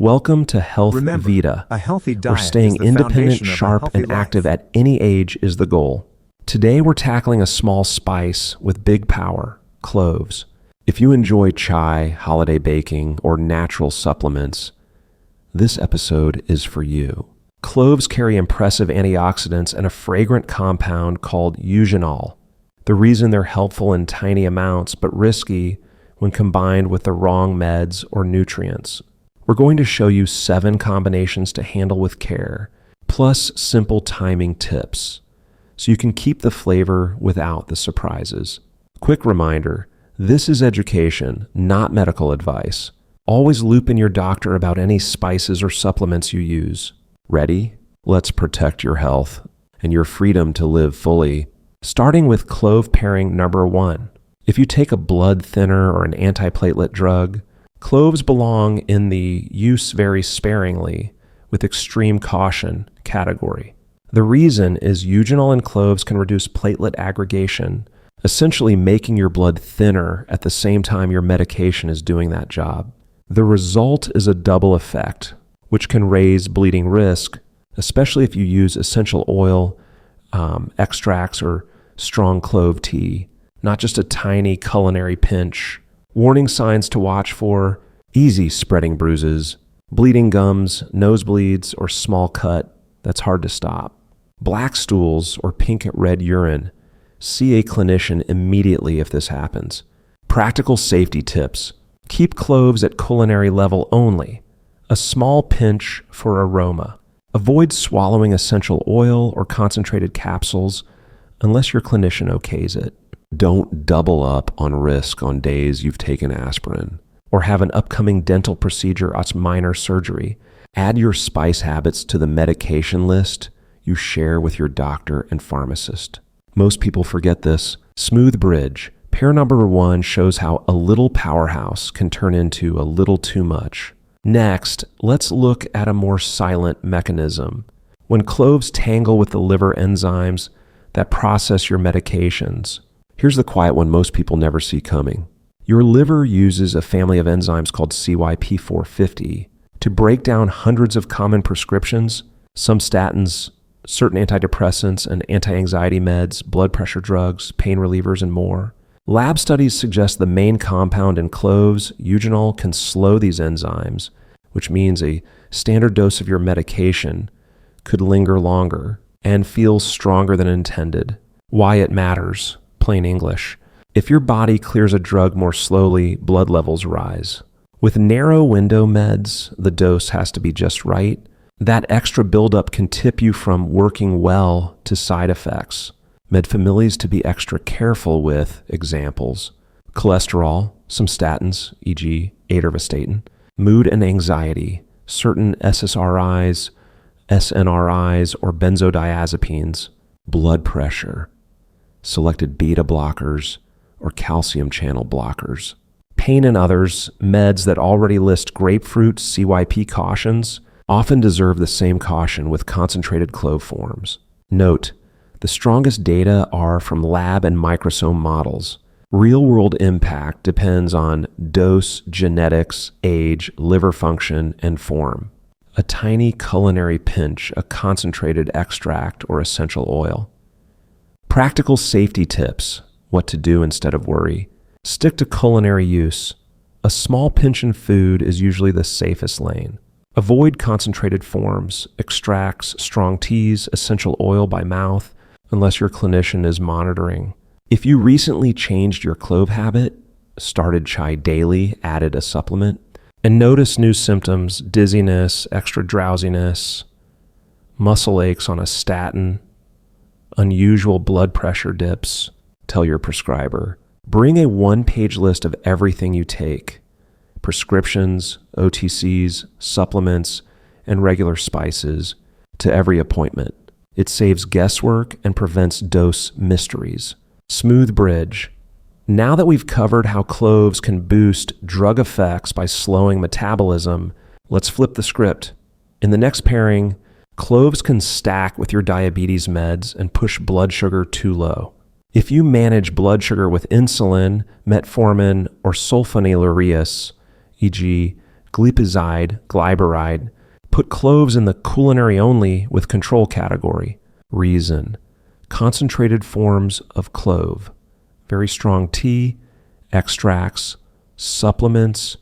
Welcome to Health Remember, Vita, a healthy where diet staying is the independent, foundation of a sharp, healthy and active life. at any age is the goal. Today we're tackling a small spice with big power, cloves. If you enjoy chai, holiday baking, or natural supplements, this episode is for you. Cloves carry impressive antioxidants and a fragrant compound called Eugenol. The reason they're helpful in tiny amounts but risky when combined with the wrong meds or nutrients. We're going to show you 7 combinations to handle with care, plus simple timing tips, so you can keep the flavor without the surprises. Quick reminder, this is education, not medical advice. Always loop in your doctor about any spices or supplements you use. Ready? Let's protect your health and your freedom to live fully. Starting with clove pairing number 1. If you take a blood thinner or an antiplatelet drug, cloves belong in the use very sparingly with extreme caution category. The reason is eugenol in cloves can reduce platelet aggregation, essentially making your blood thinner at the same time your medication is doing that job. The result is a double effect, which can raise bleeding risk, especially if you use essential oil, extracts, or strong clove tea, not just a tiny culinary pinch. Warning signs to watch for: easy spreading bruises, bleeding gums, nosebleeds, or small cut that's hard to stop. Black stools or pink red urine. See a clinician immediately if this happens. Practical safety tips. Keep cloves at culinary level only. A small pinch for aroma. Avoid swallowing essential oil or concentrated capsules unless your clinician okays it. Don't double up on risk on days you've taken aspirin or have an upcoming dental procedure or minor surgery. Add your spice habits to the medication list you share with your doctor and pharmacist. Most people forget this. Smooth bridge. Pair number 1 shows how a little powerhouse can turn into a little too much. Next, let's look at a more silent mechanism. When cloves tangle with the liver enzymes that process your medications, here's the quiet one most people never see coming. Your liver uses a family of enzymes called CYP450 to break down hundreds of common prescriptions, some statins, certain antidepressants and anti-anxiety meds, blood pressure drugs, pain relievers, and more. Lab studies suggest the main compound in cloves, eugenol, can slow these enzymes, which means a standard dose of your medication could linger longer and feel stronger than intended. Why it matters, plain English. If your body clears a drug more slowly, blood levels rise. With narrow window meds, the dose has to be just right. That extra buildup can tip you from working well to side effects. Medfamilies to be extra careful with: examples: cholesterol, some statins, e.g. atorvastatin; mood and anxiety, certain SSRIs, SNRIs, or benzodiazepines; blood pressure, selected beta blockers or calcium channel blockers; pain and others. Meds that already list grapefruit CYP cautions often deserve the same caution with concentrated clove forms. Note: the strongest data are from lab and microsome models. Real-world impact depends on dose, genetics, age, liver function, and form. A tiny culinary pinch, a concentrated extract, or essential oil. Practical safety tips: what to do instead of worry. Stick to culinary use. A small pinch in food is usually the safest lane. Avoid concentrated forms, extracts, strong teas, essential oil by mouth, unless your clinician is monitoring. If you recently changed your clove habit, started chai daily, added a supplement, and notice new symptoms: dizziness, extra drowsiness, muscle aches on a statin, unusual blood pressure dips, tell your prescriber. Bring a 1-page list of everything you take: prescriptions, OTCs, supplements, and regular spices to every appointment. It saves guesswork and prevents dose mysteries. Smooth bridge. Now that we've covered how cloves can boost drug effects by slowing metabolism, let's flip the script. In the next pairing, cloves can stack with your diabetes meds and push blood sugar too low. If you manage blood sugar with insulin, metformin, or sulfonylureas, e.g. glipizide, glyburide. Put cloves in the culinary only with control category. Reason: concentrated forms of clove, very strong tea, extracts, supplements,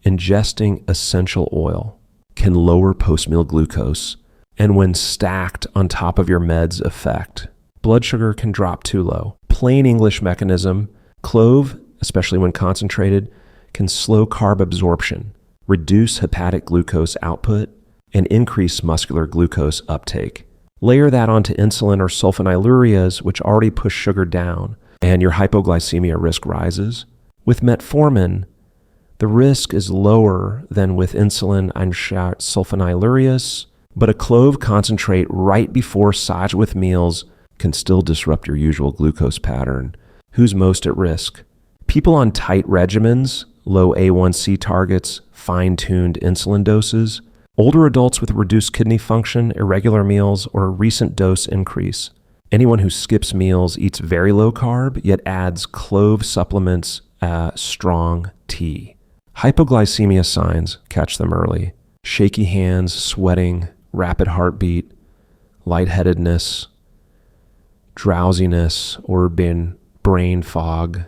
ingesting essential oil can lower post-meal glucose, and when stacked on top of your meds affect. Blood sugar can drop too low. Plain English mechanism: clove, especially when concentrated, can slow carb absorption, reduce hepatic glucose output, and increase muscular glucose uptake. Layer that onto insulin or sulfonylureas, which already push sugar down, and your hypoglycemia risk rises. With metformin, the risk is lower than with insulin and sulfonylureas, but a clove concentrate right before saj with meals can still disrupt your usual glucose pattern. Who's most at risk? People on tight regimens, low A1C targets, fine-tuned insulin doses, older adults with reduced kidney function, irregular meals, or a recent dose increase. Anyone who skips meals, eats very low carb, yet adds clove supplements, strong tea. Hypoglycemia signs, catch them early. Shaky hands, sweating, rapid heartbeat, lightheadedness, drowsiness or brain fog,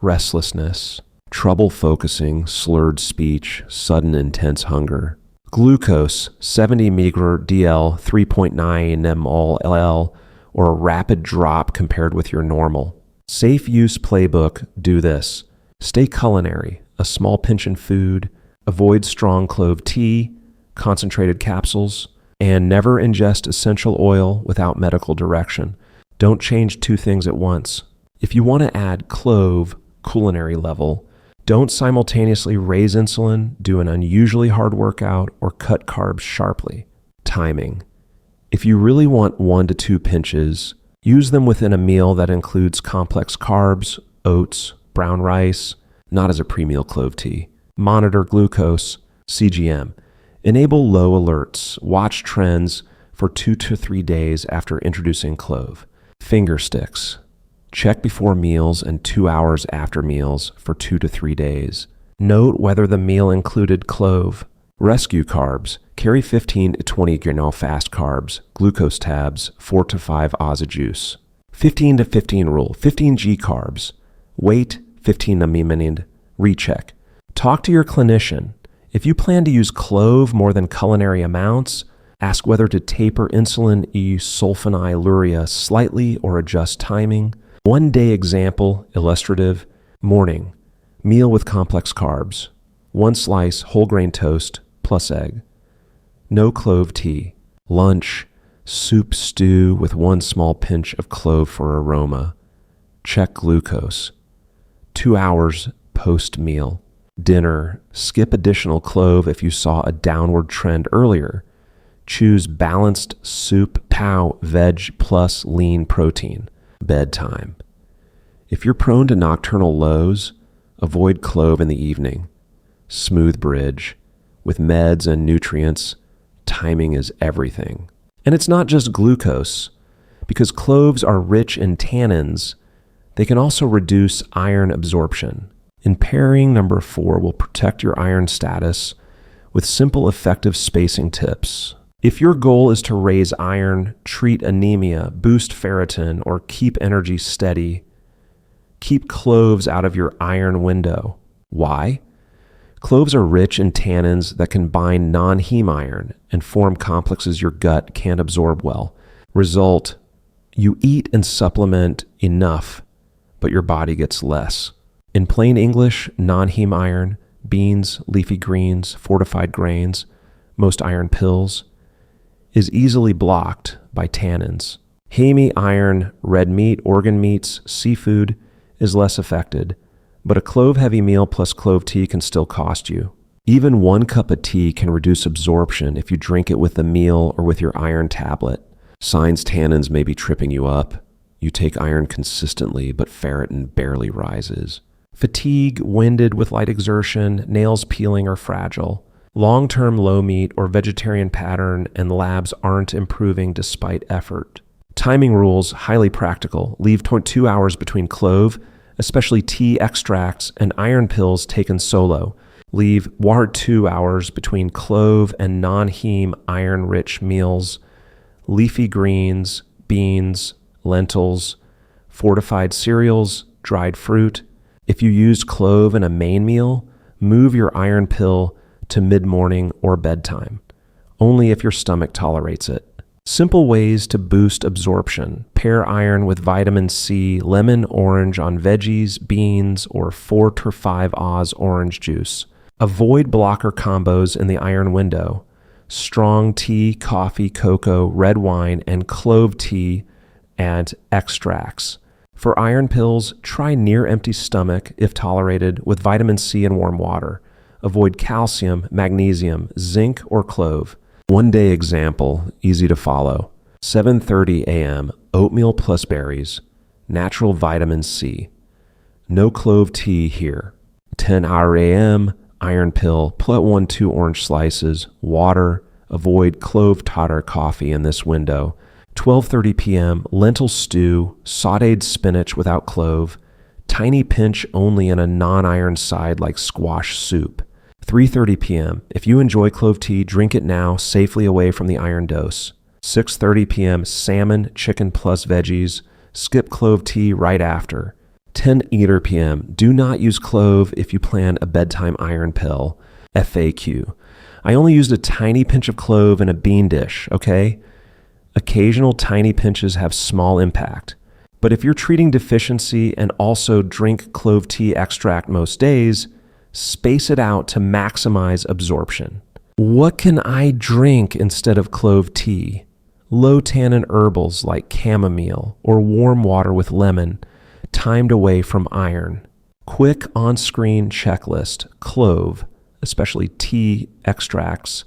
restlessness, trouble focusing, slurred speech, sudden intense hunger. Glucose, 70 mg DL, 3.9 mol LL, or a rapid drop compared with your normal. Safe use playbook: do this. Stay culinary, a small pinch in food, avoid strong clove tea, concentrated capsules, and never ingest essential oil without medical direction. Don't change two things at once. If you want to add clove culinary level, don't simultaneously raise insulin, do an unusually hard workout, or cut carbs sharply. Timing: if you really want 1 to 2 pinches, use them within a meal that includes complex carbs, oats, brown rice, not as a pre-meal clove tea. Monitor glucose, CGM. Enable low alerts. Watch trends for 2 to 3 days after introducing clove. Finger sticks. Check before meals and 2 hours after meals for 2 to 3 days. Note whether the meal included clove. Rescue carbs. Carry 15 to 20 Eugenol fast carbs, glucose tabs, 4 to 5 Oza juice. 15 to 15 rule. 15 G carbs. Weight, 15 amino. Recheck. Talk to your clinician. If you plan to use clove more than culinary amounts, ask whether to taper insulin sulfonylurea slightly or adjust timing. 1 day example, illustrative: morning, meal with complex carbs, 1 slice whole grain toast plus egg. No clove tea. Lunch, soup stew with 1 small pinch of clove for aroma. Check glucose. 2 hours post-meal. Dinner, skip additional clove if you saw a downward trend earlier. Choose balanced soup, veg plus lean protein. Bedtime. If you're prone to nocturnal lows, avoid clove in the evening. Smooth bridge. With meds and nutrients, timing is everything. And it's not just glucose. Because cloves are rich in tannins, they can also reduce iron absorption. And pairing number 4 will protect your iron status with simple, effective spacing tips. If your goal is to raise iron, treat anemia, boost ferritin, or keep energy steady, keep cloves out of your iron window. Why? Cloves are rich in tannins that can bind non-heme iron and form complexes your gut can't absorb well. Result: you eat and supplement enough, but your body gets less. In plain English, non-heme iron, beans, leafy greens, fortified grains, most iron pills, is easily blocked by tannins. Heme iron, red meat, organ meats, seafood is less affected, but a clove-heavy meal plus clove tea can still cost you. Even 1 cup of tea can reduce absorption if you drink it with a meal or with your iron tablet. Signs tannins may be tripping you up. You take iron consistently, but ferritin barely rises. Fatigue, winded with light exertion, nails peeling or fragile. Long-term low meat or vegetarian pattern and labs aren't improving despite effort. Timing rules, highly practical. Leave 2 hours between clove, especially tea extracts, and iron pills taken solo. Leave 1 or 2 hours between clove and non-heme iron-rich meals, leafy greens, beans, lentils, fortified cereals, dried fruit. If you used clove in a main meal, move your iron pill to mid-morning or bedtime, only if your stomach tolerates it. Simple ways to boost absorption. Pair iron with vitamin C, lemon, orange on veggies, beans, or 4 to 5 Oz orange juice. Avoid blocker combos in the iron window. Strong tea, coffee, cocoa, red wine, and clove tea and extracts. For iron pills, try near empty stomach, if tolerated, with vitamin C and warm water. Avoid calcium, magnesium, zinc, or clove. One-day example, easy to follow. 7:30 a.m., oatmeal plus berries, natural vitamin C. No clove tea here. 10 a.m., iron pill, plus 1-2 orange slices, water. Avoid clove tartar coffee in this window. 12:30 p.m., lentil stew, sautéed spinach without clove, tiny pinch only in a non-iron side like squash soup. 3:30 p.m., if you enjoy clove tea, drink it now, safely away from the iron dose. 6:30 p.m., salmon, chicken plus veggies, skip clove tea right after. 10:00 p.m., do not use clove if you plan a bedtime iron pill. FAQ. I only used a tiny pinch of clove in a bean dish, okay? Occasional tiny pinches have small impact. But if you're treating deficiency and also drink clove tea extract most days, space it out to maximize absorption. What can I drink instead of clove tea? Low tannin herbals like chamomile or warm water with lemon, timed away from iron. Quick on-screen checklist: clove, especially tea extracts,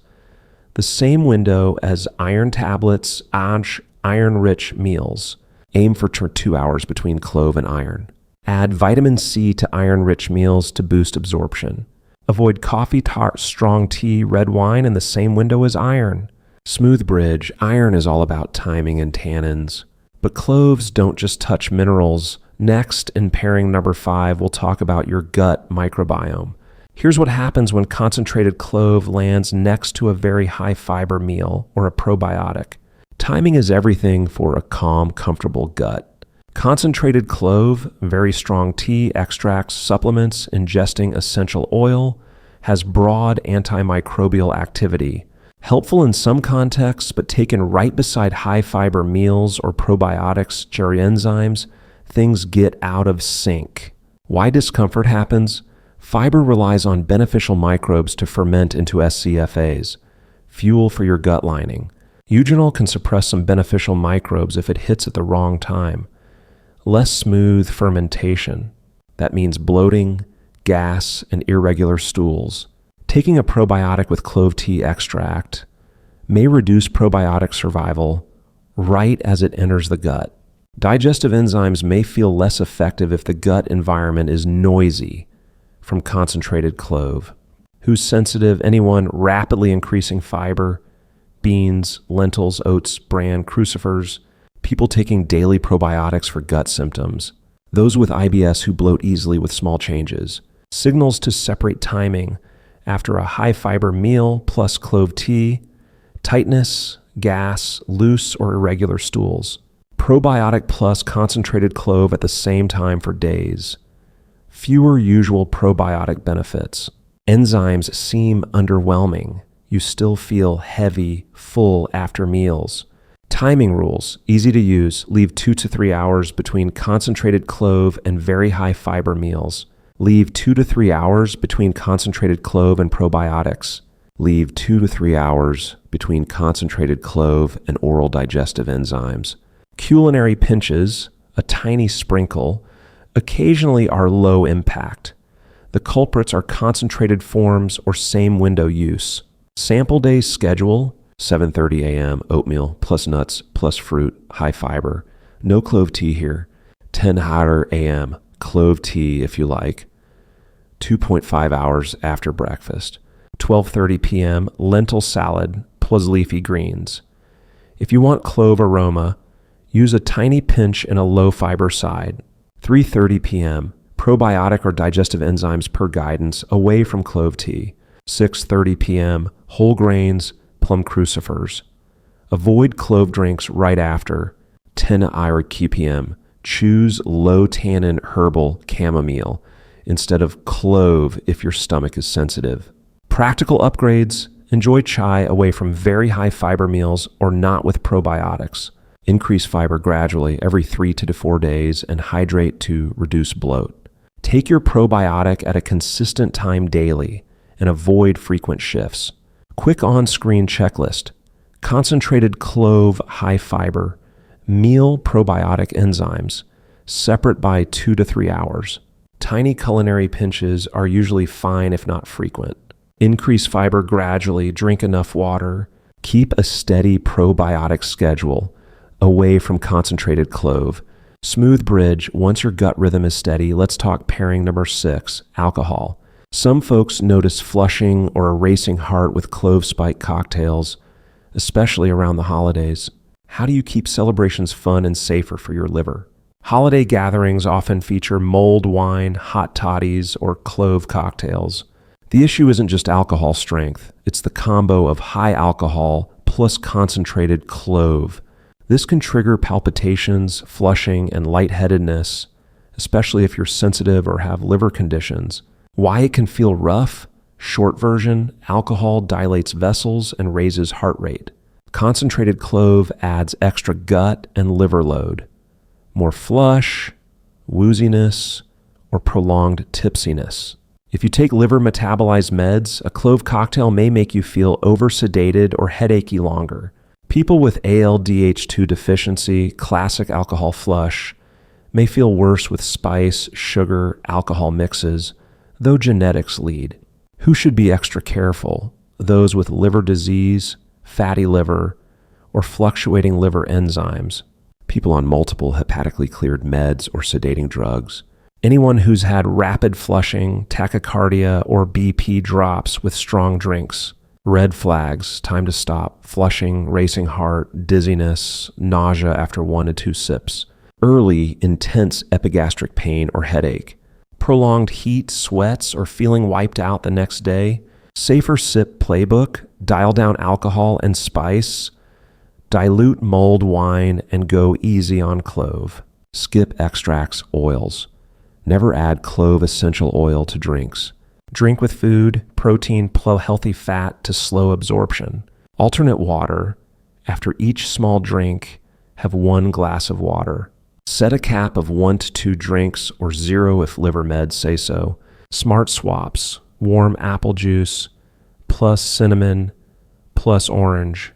the same window as iron tablets, iron-rich meals. Aim for 2 hours between clove and iron. Add vitamin C to iron-rich meals to boost absorption. Avoid coffee, strong tea, red wine in the same window as iron. Smooth bridge. Iron is all about timing and tannins. But cloves don't just touch minerals. Next, in pairing number 5, we'll talk about your gut microbiome. Here's what happens when concentrated clove lands next to a very high fiber meal or a probiotic. Timing is everything for a calm, comfortable gut. Concentrated clove, very strong tea, extracts, supplements, ingesting essential oil, has broad antimicrobial activity. Helpful in some contexts, but taken right beside high fiber meals or probiotics, cherry enzymes, things get out of sync. Why discomfort happens? Fiber relies on beneficial microbes to ferment into SCFAs, fuel for your gut lining. Eugenol can suppress some beneficial microbes if it hits at the wrong time. Less smooth fermentation. That means bloating, gas, and irregular stools. Taking a probiotic with clove tea extract may reduce probiotic survival right as it enters the gut. Digestive enzymes may feel less effective if the gut environment is noisy from concentrated clove. Who's sensitive? Anyone rapidly increasing fiber, beans, lentils, oats, bran, crucifers, people taking daily probiotics for gut symptoms, those with IBS who bloat easily with small changes. Signals to separate timing after a high fiber meal plus clove tea: tightness, gas, loose or irregular stools. Probiotic plus concentrated clove at the same time for days. Fewer usual probiotic benefits. Enzymes seem underwhelming. You still feel heavy, full after meals. Timing rules, easy to use. Leave 2 to 3 hours between concentrated clove and very high fiber meals. Leave 2 to 3 hours between concentrated clove and probiotics. Leave 2 to 3 hours between concentrated clove and oral digestive enzymes. Culinary pinches, a tiny sprinkle, occasionally are low impact. The culprits are concentrated forms or same window use. Sample day schedule: 7:30 a.m., oatmeal, plus nuts, plus fruit, high fiber. No clove tea here. 10 a.m., clove tea if you like. 2.5 hours after breakfast. 12:30 p.m., lentil salad plus leafy greens. If you want clove aroma, use a tiny pinch in a low fiber side. 3:30 p.m., Probiotic or digestive enzymes per guidance away from clove tea. 6:30 p.m., whole grains, plum crucifers. Avoid clove drinks right after 10 or QPM. Choose low tannin herbal chamomile instead of clove if your stomach is sensitive. Practical upgrades: enjoy chai away from very high fiber meals or not with probiotics. Increase fiber gradually every 3 to 4 days and hydrate to reduce bloat. Take your probiotic at a consistent time daily and avoid frequent shifts. Quick on-screen checklist: concentrated clove high fiber, meal probiotic enzymes, separate by 2 to 3 hours. Tiny culinary pinches are usually fine if not frequent. Increase fiber gradually, drink enough water, keep a steady probiotic schedule away from concentrated clove. Smooth bridge: once your gut rhythm is steady, let's talk pairing number 6, alcohol. Some folks notice flushing or a racing heart with clove spike cocktails, especially around the holidays. How do you keep celebrations fun and safer for your liver? Holiday gatherings often feature mulled wine, hot toddies, or clove cocktails. The issue isn't just alcohol strength, it's the combo of high alcohol plus concentrated clove. This can trigger palpitations, flushing, and lightheadedness, especially if you're sensitive or have liver conditions. Why it can feel rough? Short version: alcohol dilates vessels and raises heart rate. Concentrated clove adds extra gut and liver load. More flush, wooziness, or prolonged tipsiness. If you take liver metabolized meds, a clove cocktail may make you feel over-sedated or headachy longer. People with ALDH2 deficiency, classic alcohol flush, may feel worse with spice, sugar, alcohol mixes, though genetics lead. Who should be extra careful? Those with liver disease, fatty liver, or fluctuating liver enzymes. People on multiple hepatically cleared meds or sedating drugs. Anyone who's had rapid flushing, tachycardia, or BP drops with strong drinks. Red flags: time to stop, flushing, racing heart, dizziness, nausea after 1 to 2 sips. Early, intense epigastric pain or headache. Prolonged heat, sweats, or feeling wiped out the next day. Safer sip playbook: dial down alcohol and spice. Dilute mulled wine and go easy on clove. Skip extracts, oils. Never add clove essential oil to drinks. Drink with food, protein plus healthy fat to slow absorption. Alternate water. After each small drink, have 1 glass of water. Set a cap of 1 to 2 drinks or 0 if liver meds say so. Smart swaps: warm apple juice plus cinnamon plus orange.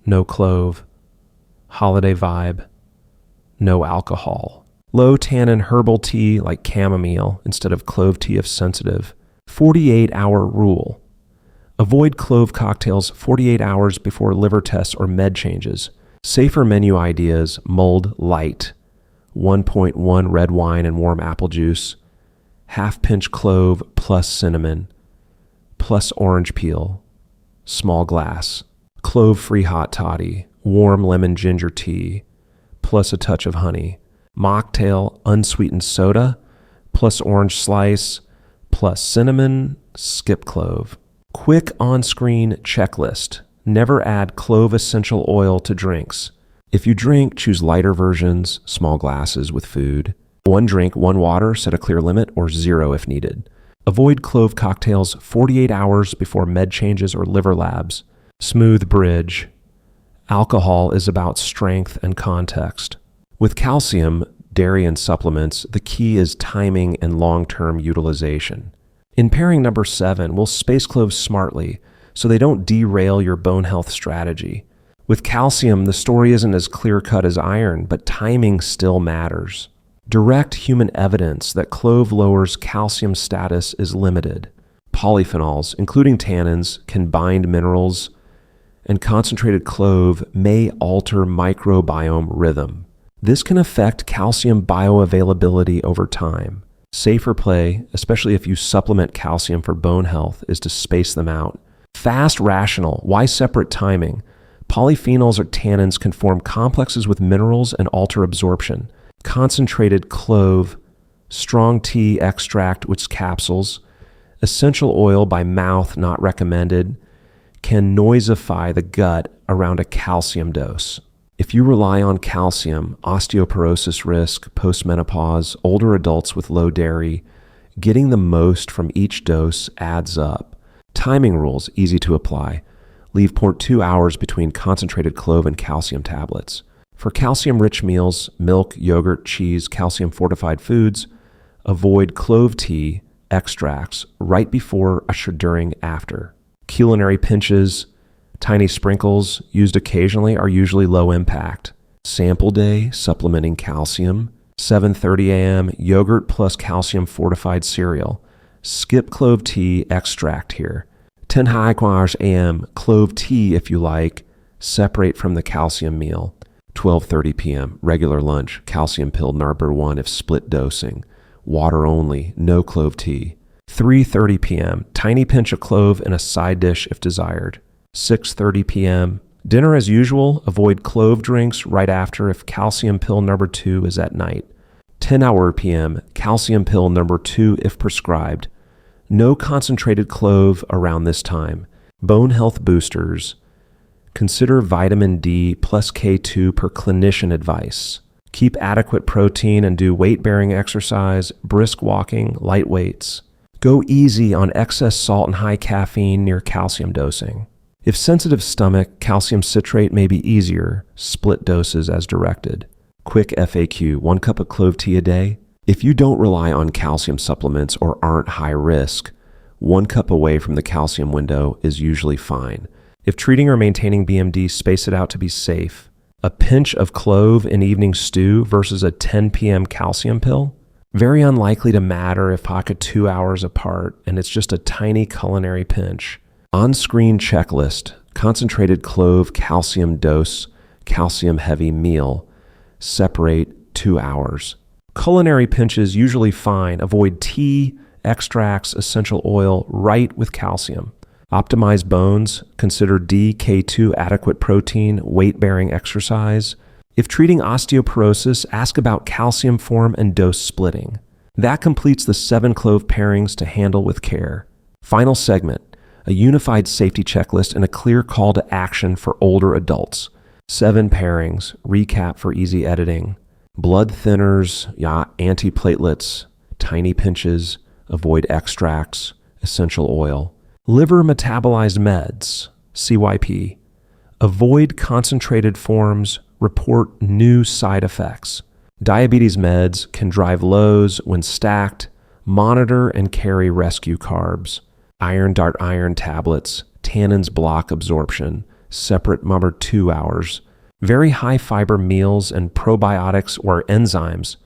No clove. Holiday vibe. No alcohol. Low tannin herbal tea like chamomile instead of clove tea if sensitive. 48-hour rule: avoid clove cocktails 48 hours before liver tests or med changes. Safer menu ideas: mulled light, 1.1 red wine and warm apple juice, half pinch clove plus cinnamon, plus orange peel, small glass. Clove-free hot toddy, warm lemon ginger tea, plus a touch of honey. Mocktail unsweetened soda, plus orange slice, plus cinnamon, skip clove. Quick on-screen checklist: never add clove essential oil to drinks. If you drink, choose lighter versions, small glasses with food. 1 drink, 1 water, set a clear limit, or 0 if needed. Avoid clove cocktails 48 hours before med changes or liver labs. Smooth bridge: alcohol is about strength and context. With calcium, dairy, and supplements, the key is timing and long-term utilization. In pairing number 7, we'll space cloves smartly so they don't derail your bone health strategy. With calcium, the story isn't as clear-cut as iron, but timing still matters. Direct human evidence that clove lowers calcium status is limited. Polyphenols, including tannins, can bind minerals, and concentrated clove may alter microbiome rhythm. This can affect calcium bioavailability over time. Safer play, especially if you supplement calcium for bone health, is to space them out. Fast rational: why separate timing? Polyphenols or tannins can form complexes with minerals and alter absorption. Concentrated clove strong tea extract with capsules, essential oil by mouth not recommended, can noisify the gut around a calcium dose. If you rely on calcium, osteoporosis risk, postmenopause, older adults with low dairy, getting the most from each dose adds up. Timing rules, easy to apply. Leave 0.2 hours between concentrated clove and calcium tablets. For calcium-rich meals, milk, yogurt, cheese, calcium-fortified foods, avoid clove tea extracts right before or during after. Culinary pinches, tiny sprinkles used occasionally are usually low impact. Sample day, supplementing calcium. 7:30 a.m., yogurt plus calcium-fortified cereal. Skip clove tea extract here. 10 hours a.m., clove tea if you like. Separate from the calcium meal. 12:30 p.m., regular lunch, calcium pill number 1 if split dosing. Water only, no clove tea. 3:30 p.m., tiny pinch of clove in a side dish if desired. 6:30 p.m., dinner as usual, avoid clove drinks right after if calcium pill number 2 is at night. 10 p.m., calcium pill number 2 if prescribed. No concentrated clove around this time. Bone health boosters. Consider vitamin D plus K2 per clinician advice. Keep adequate protein and do weight-bearing exercise, brisk walking, light weights. Go easy on excess salt and high caffeine near calcium dosing. If sensitive stomach, calcium citrate may be easier, split doses as directed. Quick FAQ, 1 cup of clove tea a day? If you don't rely on calcium supplements or aren't high risk, 1 cup away from the calcium window is usually fine. If treating or maintaining BMD, space it out to be safe. A pinch of clove in evening stew versus a 10 p.m. calcium pill? Very unlikely to matter if pocket 2 hours apart and it's just a tiny culinary pinch. On-screen checklist, concentrated clove calcium dose, calcium heavy meal. Separate 2 hours. Culinary pinches usually fine. Avoid tea, extracts, essential oil, right with calcium. Optimize bones, consider D-K2 adequate protein, weight-bearing exercise. If treating osteoporosis, ask about calcium form and dose splitting. That completes the 7 clove pairings to handle with care. Final segment, a unified safety checklist and a clear call to action for older adults. 7 pairings, recap for easy editing. Blood thinners, antiplatelets, tiny pinches, avoid extracts, essential oil. Liver metabolized meds, CYP. Avoid concentrated forms, report new side effects. Diabetes meds can drive lows when stacked. Monitor and carry rescue carbs. Iron dart iron tablets, tannins block absorption, separate number 2 hours. Very high fiber meals and probiotics or enzymes,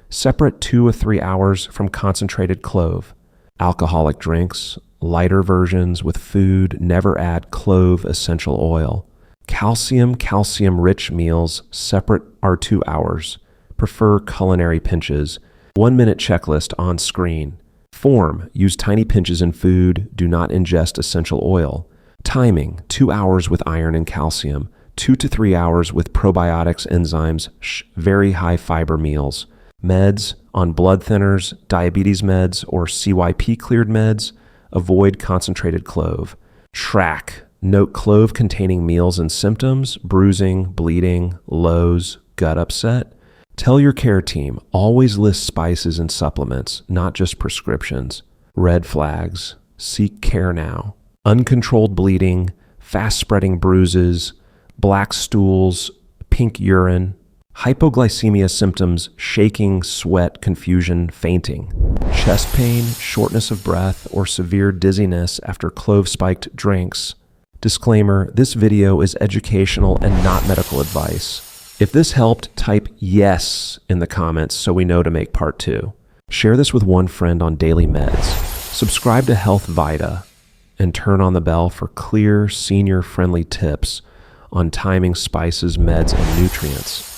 separate 2 or 3 hours from concentrated clove. Alcoholic drinks, lighter versions with food, never add clove essential oil. Calcium-rich meals, separate are 2 hours. Prefer culinary pinches. 1-minute checklist on screen. Form, use tiny pinches in food, do not ingest essential oil. Timing, 2 hours with iron and calcium, 2 to 3 hours with probiotics, enzymes, very high fiber meals. Meds, on blood thinners, diabetes meds, or CYP cleared meds, avoid concentrated clove. Track, note clove containing meals and symptoms, bruising, bleeding, lows, gut upset. Tell your care team, always list spices and supplements, not just prescriptions. Red flags, seek care now. Uncontrolled bleeding, fast-spreading bruises, black stools, pink urine. Hypoglycemia symptoms, shaking, sweat, confusion, fainting. Chest pain, shortness of breath, or severe dizziness after clove-spiked drinks. Disclaimer, this video is educational and not medical advice. If this helped, type yes in the comments so we know to make part 2. Share this with one friend on daily meds. Subscribe to Health Vita and turn on the bell for clear, senior-friendly tips on timing, spices, meds, and nutrients.